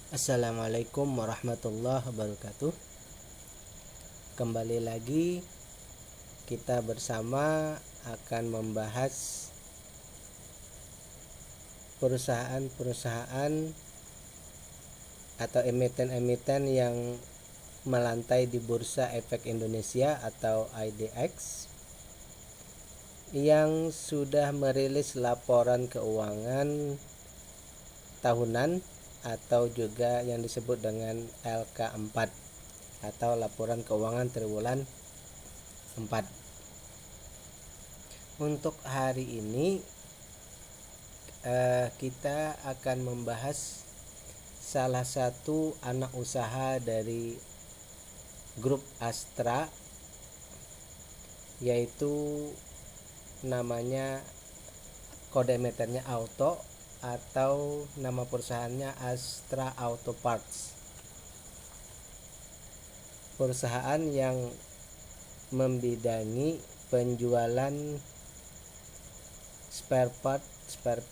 Assalamualaikum warahmatullahi wabarakatuh. Kembali lagi kita bersama akan membahas perusahaan-perusahaan atau emiten-emiten yang melantai di Bursa Efek Indonesia atau IDX yang sudah merilis laporan keuangan tahunan atau juga yang disebut dengan LK4 atau laporan keuangan triwulan 4. Untuk hari ini kita akan membahas salah satu anak usaha dari grup Astra, yaitu namanya kode meternya Auto atau nama perusahaannya Astra Auto Parts. Perusahaan yang membidangi penjualan spare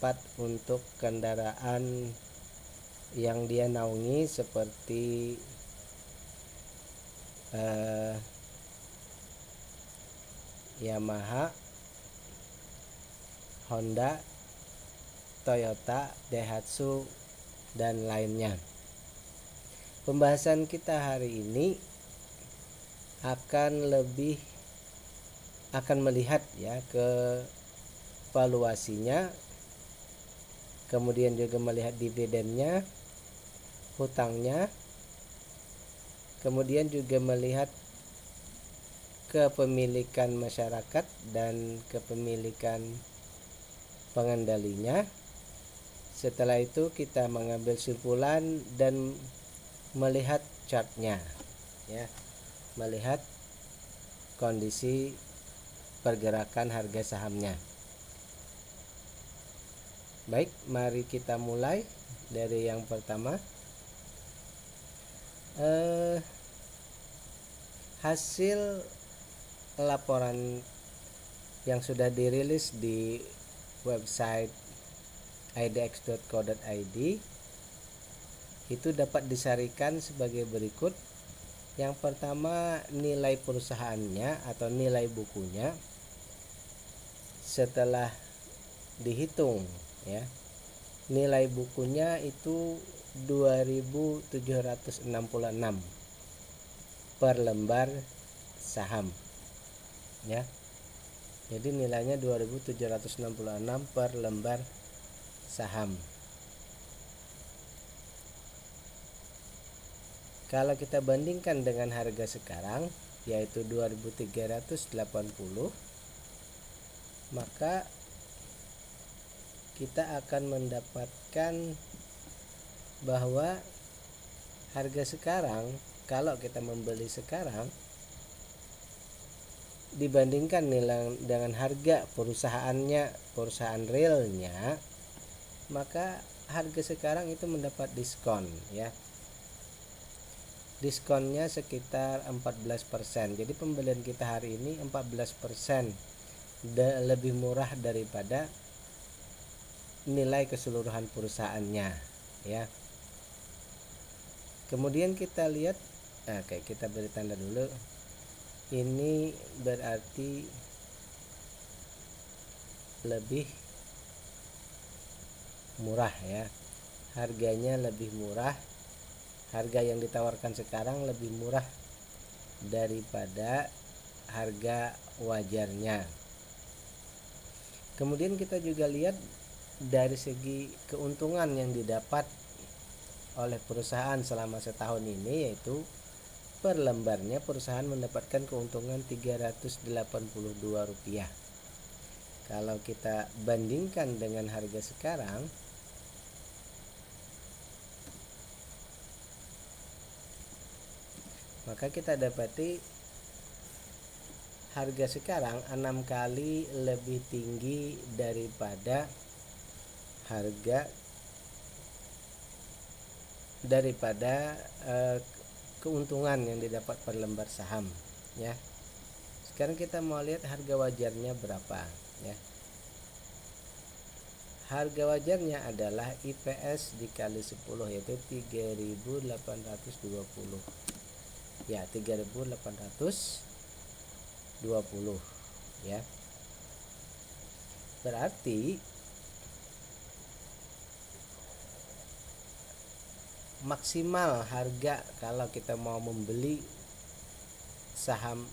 part untuk kendaraan yang dia naungi seperti Yamaha, Honda, Toyota, Daihatsu, dan lainnya. Pembahasan kita hari ini akan melihat ya ke valuasinya, kemudian juga melihat dividennya, hutangnya, kemudian juga melihat kepemilikan masyarakat dan kepemilikan pengendalinya. Setelah itu kita mengambil simpulan dan melihat chartnya, ya, melihat kondisi pergerakan harga sahamnya. Baik, mari kita mulai dari yang pertama. Hasil laporan yang sudah dirilis di website idx.co.id itu dapat disarikan sebagai berikut. Yang pertama, nilai perusahaannya atau nilai bukunya setelah dihitung, ya. Nilai bukunya itu 2.766 per lembar saham, ya. Jadi nilainya 2.766 per lembar saham. Kalau kita bandingkan dengan harga sekarang yaitu 2.380, maka kita akan mendapatkan bahwa harga sekarang, kalau kita membeli sekarang dibandingkan nilai dengan harga perusahaan realnya, maka harga sekarang itu mendapat diskon, ya. Diskonnya sekitar 14%. Jadi pembelian kita hari ini 14% lebih murah daripada nilai keseluruhan perusahaannya, ya. Kemudian kita lihat, kita beri tanda dulu. Ini berarti lebih murah, ya. Harganya lebih murah. Harga yang ditawarkan sekarang lebih murah daripada harga wajarnya. Kemudian kita juga lihat dari segi keuntungan yang didapat oleh perusahaan selama setahun ini, yaitu per lembarnya perusahaan mendapatkan keuntungan Rp382. Kalau kita bandingkan dengan harga sekarang, maka kita dapati harga sekarang 6 kali lebih tinggi daripada keuntungan yang didapat per lembar saham, ya. Sekarang kita mau lihat harga wajarnya berapa, ya. harga wajarnya adalah IPS dikali 10 yaitu 3820. Ya, 3820 ya. Berarti maksimal harga kalau kita mau membeli saham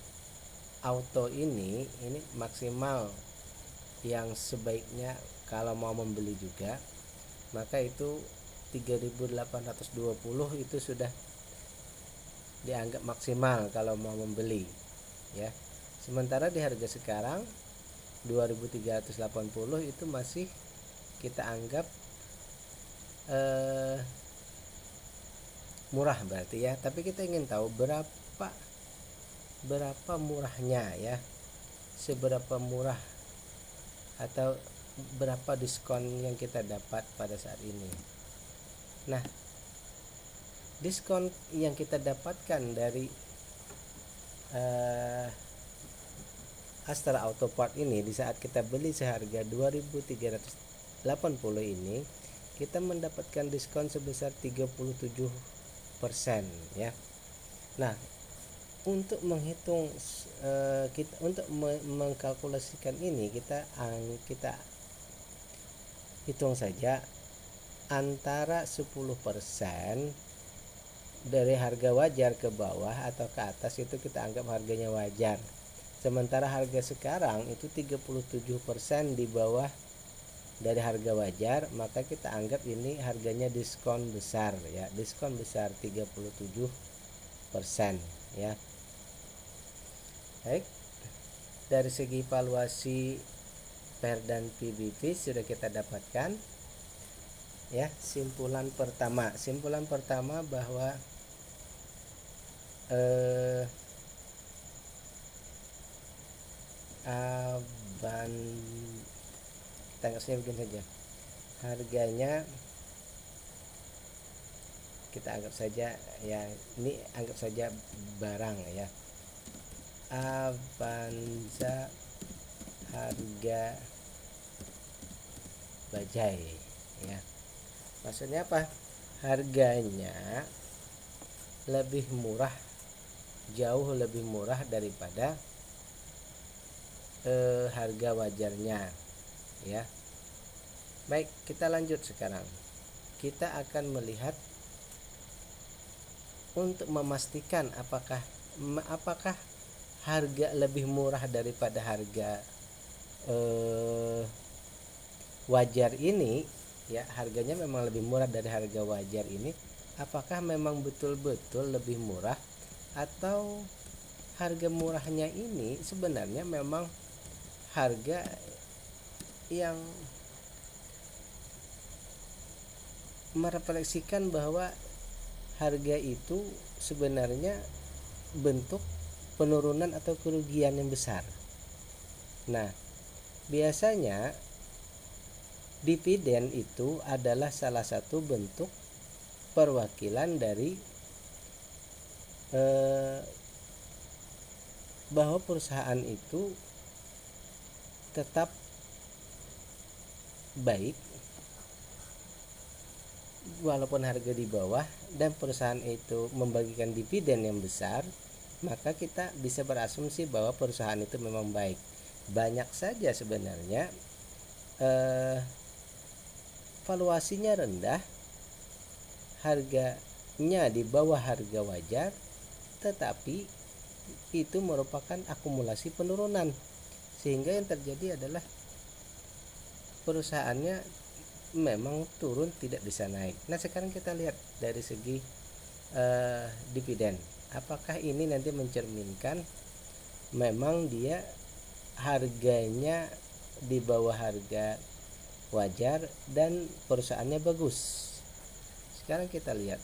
auto ini maksimal yang sebaiknya kalau mau membeli juga, maka itu 3820 itu sudah dianggap maksimal kalau mau membeli ya. Sementara di harga sekarang 2380 itu masih kita anggap murah berarti ya. Tapi kita ingin tahu berapa murahnya ya, seberapa murah atau berapa diskon yang kita dapat pada saat ini. Nah, diskon yang kita dapatkan dari Astra Auto Part ini di saat kita beli seharga 2380 ini, kita mendapatkan diskon sebesar 37% ya. Nah, untuk menghitung untuk mengkalkulasikan ini kita hitung saja antara 10% dari harga wajar ke bawah atau ke atas itu kita anggap harganya wajar. Sementara harga sekarang itu 37% di bawah dari harga wajar, maka kita anggap ini harganya diskon besar ya, diskon besar 37% ya. Baik, dari segi valuasi PER dan PBV sudah kita dapatkan ya. Simpulan pertama bahwa kita begini saja, harganya kita anggap saja ya, ini anggap saja barang ya. Avanza harga bajai ya. Maksudnya apa? Harganya lebih murah, jauh lebih murah daripada harga wajarnya ya. Baik, kita lanjut sekarang. Kita akan melihat untuk memastikan apakah harga lebih murah daripada harga wajar ini ya, harganya memang lebih murah dari harga wajar ini, apakah memang betul-betul lebih murah atau harga murahnya ini sebenarnya memang harga yang merefleksikan bahwa harga itu sebenarnya bentuk penurunan atau kerugian yang besar. Nah, biasanya dividen itu adalah salah satu bentuk perwakilan dari bahwa perusahaan itu tetap baik walaupun harga di bawah, dan perusahaan itu membagikan dividen yang besar, maka kita bisa berasumsi bahwa perusahaan itu memang baik. Banyak saja sebenarnya valuasinya rendah, harganya di bawah harga wajar, tetapi itu merupakan akumulasi penurunan, sehingga yang terjadi adalah perusahaannya memang turun, tidak bisa naik. Nah, sekarang kita lihat dari segi dividen, apakah ini nanti mencerminkan memang dia harganya di bawah harga wajar dan perusahaannya bagus. Sekarang kita lihat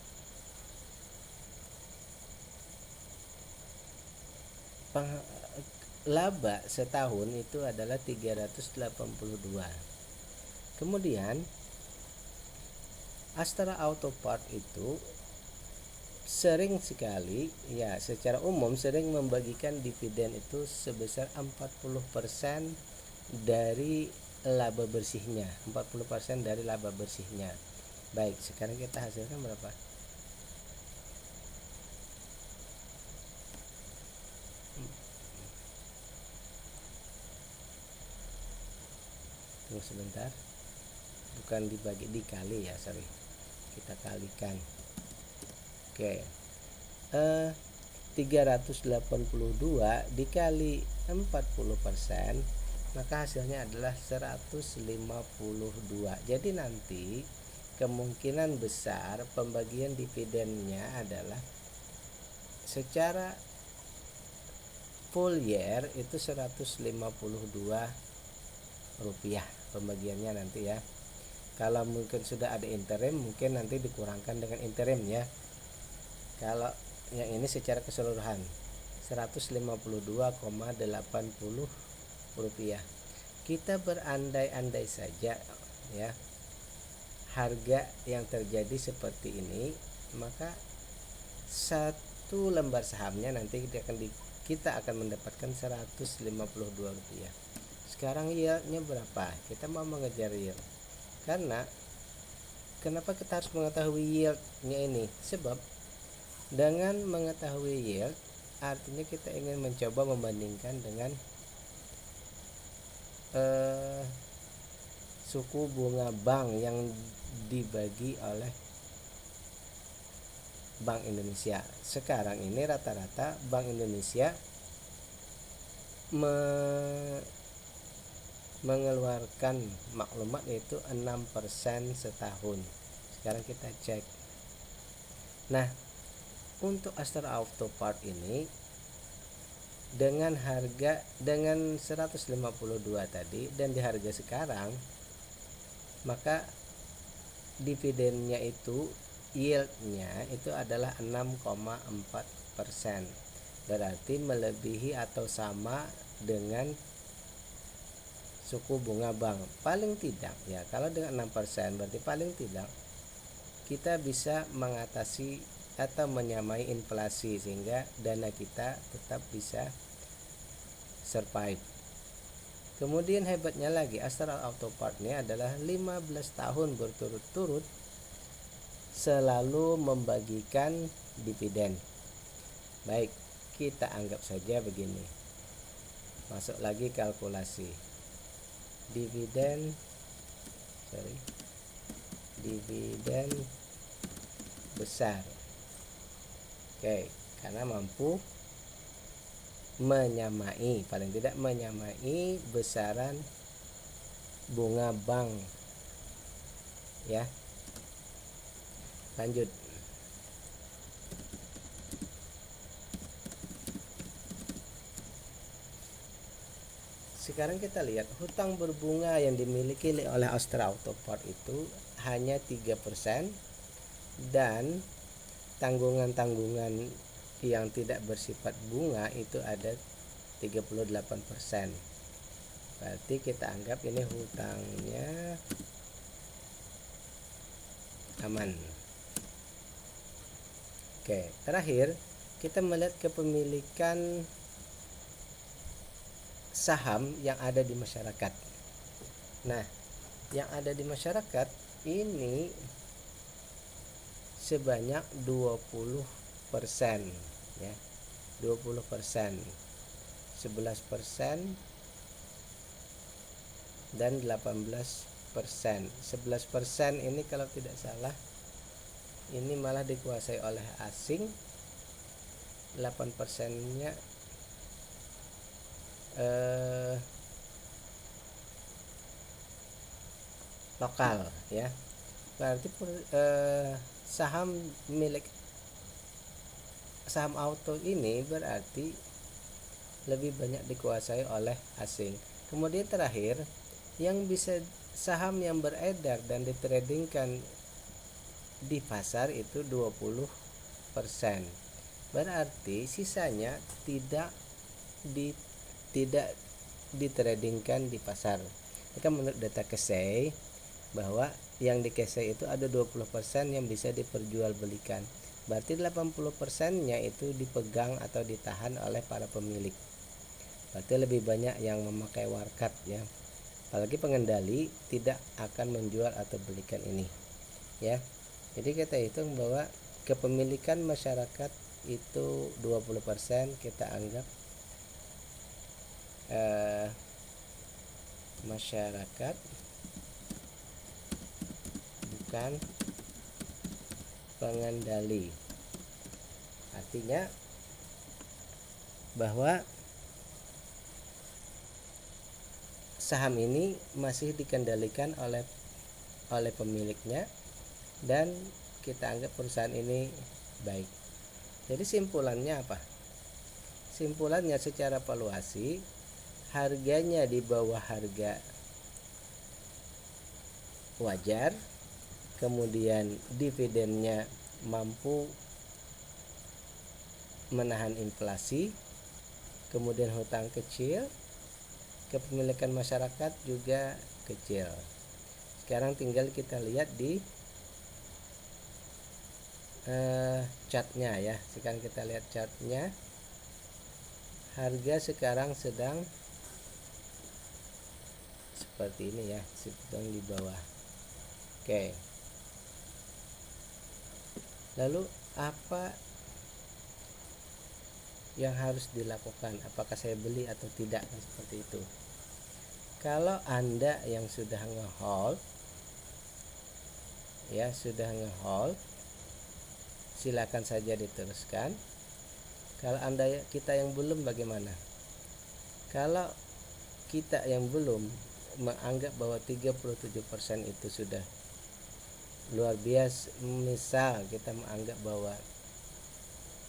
laba setahun itu adalah 382. Kemudian Astra Auto Part itu sering sekali ya, secara umum sering membagikan dividen itu sebesar 40% dari laba bersihnya, 40% dari laba bersihnya. Baik, sekarang kita hasilkan berapa? Tunggu sebentar, bukan dibagi, dikali ya, sorry, kita kalikan. Oke, 382 dikali 40%, maka hasilnya adalah 152. Jadi nanti kemungkinan besar pembagian dividennya adalah secara full year itu 152 rupiah pembagiannya nanti ya. Kalau mungkin sudah ada interim, mungkin nanti dikurangkan dengan interim ya. Kalau yang ini secara keseluruhan 152,80 rupiah. Kita berandai-andai saja ya, harga yang terjadi seperti ini, maka satu lembar sahamnya nanti kita akan mendapatkan 152 rupiah. Sekarang yieldnya berapa? Kita mau mengejar yield. Karena kenapa kita harus mengetahui yieldnya ini? Sebab dengan mengetahui yield artinya kita ingin mencoba membandingkan dengan suku bunga bank yang dibagi oleh Bank Indonesia. Sekarang ini rata-rata Bank Indonesia mengeluarkan maklumat yaitu 6% setahun. Sekarang kita cek. Nah, untuk Astra Auto Part ini dengan 152 tadi dan di harga sekarang, maka dividennya itu, yieldnya itu adalah 6,4%. Berarti melebihi atau sama dengan suku bunga bank. Paling tidak ya, kalau dengan 6% berarti paling tidak kita bisa mengatasi atau menyamai inflasi sehingga dana kita tetap bisa survive. Kemudian hebatnya lagi, Astra Auto Part ini adalah 15 tahun berturut-turut selalu membagikan dividen. Baik, kita anggap saja begini. Masuk lagi kalkulasi. Dividen besar. Oke, karena mampu menyamai, paling tidak menyamai besaran bunga bank ya. Lanjut. Sekarang kita lihat hutang berbunga yang dimiliki oleh Astra Auto Part itu hanya 3% dan tanggungan-tanggungan yang tidak bersifat bunga itu ada 38%. Berarti kita anggap ini hutangnya aman. Oke, terakhir kita melihat kepemilikan saham yang ada di masyarakat. Nah, yang ada di masyarakat ini sebanyak 20% ya. 20%, 11% dan 18%. 11% ini kalau tidak salah ini malah dikuasai oleh asing. 8%-nya lokal ya. Berarti saham auto ini berarti lebih banyak dikuasai oleh asing. Kemudian terakhir, yang bisa saham yang beredar dan ditradingkan di pasar itu 20%. Berarti sisanya tidak ditradingkan di pasar. Maka menurut data Kesei bahwa yang di Kesei itu ada 20% yang bisa diperjualbelikan. Berarti 80%-nya itu dipegang atau ditahan oleh para pemilik. Berarti lebih banyak yang memakai warkat ya. apalagi pengendali tidak akan menjual atau belikan ini, ya. Jadi kita hitung bahwa kepemilikan masyarakat itu 20%, kita anggap masyarakat bukan pengendali. Artinya bahwa saham ini masih dikendalikan oleh pemiliknya dan kita anggap perusahaan ini baik. Jadi simpulannya apa? Simpulannya secara valuasi, harganya di bawah harga wajar, kemudian dividennya mampu menahan inflasi, kemudian hutang kecil, kepemilikan masyarakat juga kecil. Sekarang tinggal kita lihat di chartnya ya. Sekarang kita lihat chartnya. Harga sekarang sedang seperti ini ya, sedang di bawah. Oke. Lalu apa yang harus dilakukan? Apakah saya beli atau tidak? Kan seperti itu. Kalau Anda yang sudah nge-hold, ya sudah nge-hold, silakan saja diteruskan. Kalau kita yang belum, bagaimana? Kalau kita yang belum menganggap bahwa 37% itu sudah luar biasa, misal kita menganggap bahwa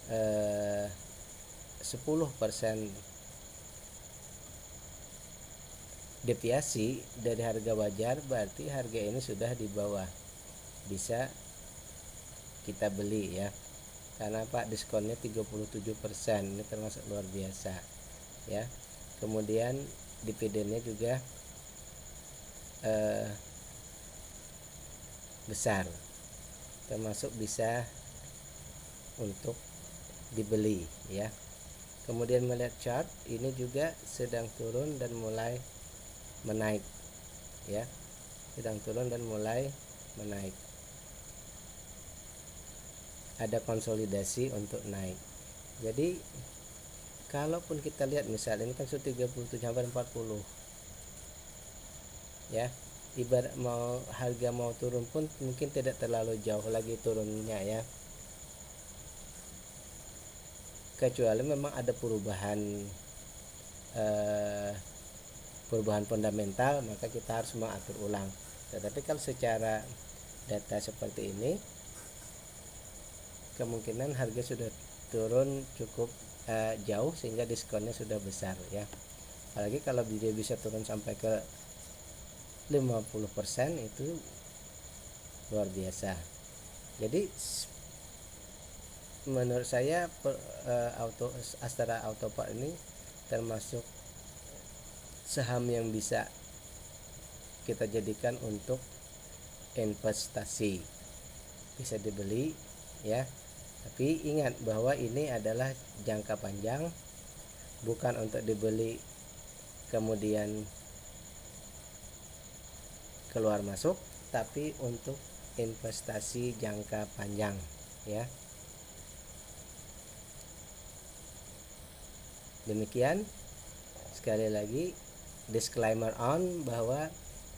10% deviasi dari harga wajar, berarti harga ini sudah di bawah, bisa kita beli ya. Karena Pak diskonnya 37%, ini termasuk luar biasa ya. Kemudian dividennya juga besar, termasuk bisa untuk dibeli ya. Kemudian melihat chart, ini juga sedang turun dan mulai menaik ya, sedang turun dan mulai menaik, ada konsolidasi untuk naik. Jadi kalaupun kita lihat misalnya ini kan sudah 37 sampai 40 ya, ibarat harga mau turun pun mungkin tidak terlalu jauh lagi turunnya ya, kecuali memang ada perubahan fundamental, maka kita harus mengatur ulang. Tetapi kalau secara data seperti ini, kemungkinan harga sudah turun cukup jauh sehingga diskonnya sudah besar ya. Apalagi kalau dia bisa turun sampai ke 50%, itu luar biasa. Jadi menurut saya Astra Autopark ini termasuk saham yang bisa kita jadikan untuk investasi, bisa dibeli ya. Tapi ingat bahwa ini adalah jangka panjang, bukan untuk dibeli kemudian keluar masuk, tapi untuk investasi jangka panjang ya. Demikian, sekali lagi disclaimer on bahwa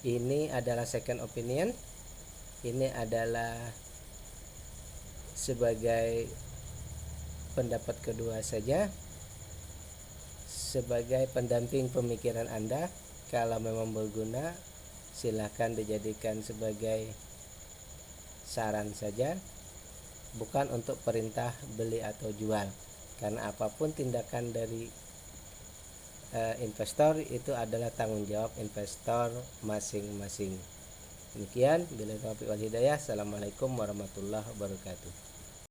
ini adalah second opinion, ini adalah sebagai pendapat kedua saja, sebagai pendamping pemikiran Anda. Kalau memang berguna, silakan dijadikan sebagai saran saja, bukan untuk perintah beli atau jual. Karena apapun tindakan dari investor itu adalah tanggung jawab investor masing-masing. Demikian, billahi taufiq wal hidayah. Assalamualaikum warahmatullahi wabarakatuh.